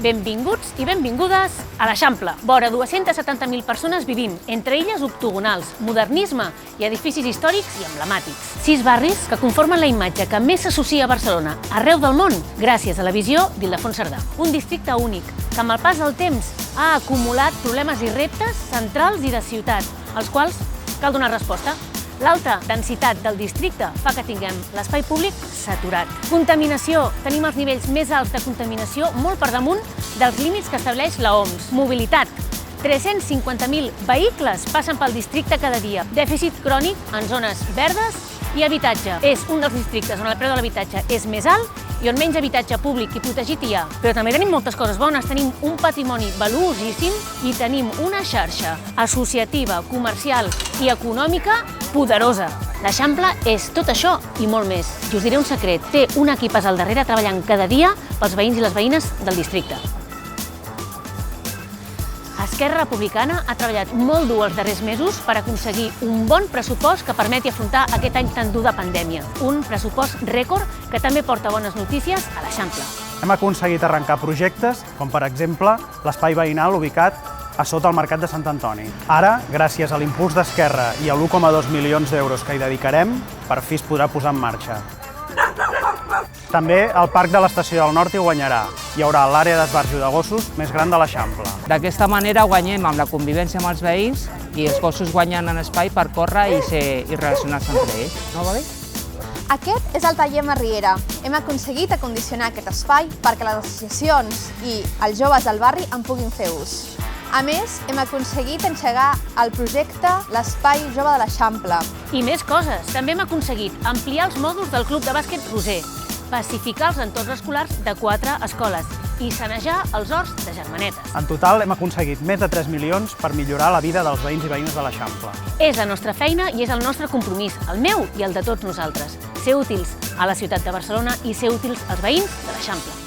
Benvinguts i benvingudes a l'Eixample. Vora 270.000 persones vivint, entre elles octogonals, modernisme i edificis històrics i emblemàtics. 6 barris que conformen la imatge que més s'associa a Barcelona arreu del món gràcies a la visió d'Ildefons Cerdà. Un districte únic que amb el pas del temps ha acumulat problemes i reptes centrals i de ciutat, als quals cal donar resposta. L'alta densitat del districte fa que tinguem l'espai públic saturat. Contaminació. Tenim els nivells més alts de contaminació molt per damunt dels límits que estableix l'OMS. Mobilitat. 350.000 vehicles passen pel districte cada dia. Dèficit crònic en zones verdes i habitatge. És un dels districtes on el preu de l'habitatge és més alt i on menys habitatge públic i protegit hi ha. Però també tenim moltes coses bones. Tenim un patrimoni valuosíssim i tenim una xarxa associativa, comercial i econòmica poderosa. L'Eixample és tot això i molt més. I us diré un secret, té un equipàs al darrere treballant cada dia pels veïns i les veïnes del districte. Esquerra Republicana ha treballat molt dur els darrers mesos per aconseguir un bon pressupost que permeti afrontar aquest any tan dur de pandèmia. Un pressupost rècord que també porta bones notícies a l'Eixample. Hem aconseguit arrencar projectes, com per exemple l'espai veïnal ubicat a sota el Mercat de Sant Antoni. Ara, gràcies a l'impuls d'Esquerra i a 1,2 milions d'euros que hi dedicarem, per fi es podrà posar en marxa. També el Parc de l'Estació del Nord hi guanyarà. Hi haurà l'àrea d'esbarjo de gossos més gran de l'Eixample. D'aquesta manera guanyem amb la convivència amb els veïns i els gossos guanyen en espai per córrer i relacionar-se entre ells. No va bé? Aquest és el taller Marriera. Hem aconseguit acondicionar aquest espai perquè les associacions i els joves del barri en puguin fer ús. A més, hem aconseguit engegar el projecte l'Espai Jove de l'Eixample. I més coses. També hem aconseguit ampliar els mòduls del Club de Bàsquet Roser, pacificar els entorns escolars de 4 escoles i sanejar els horts de germanetes. En total hem aconseguit més de 3 milions per millorar la vida dels veïns i veïnes de l'Eixample. És la nostra feina i és el nostre compromís, el meu i el de tots nosaltres. Ser útils a la ciutat de Barcelona i ser útils als veïns de l'Eixample.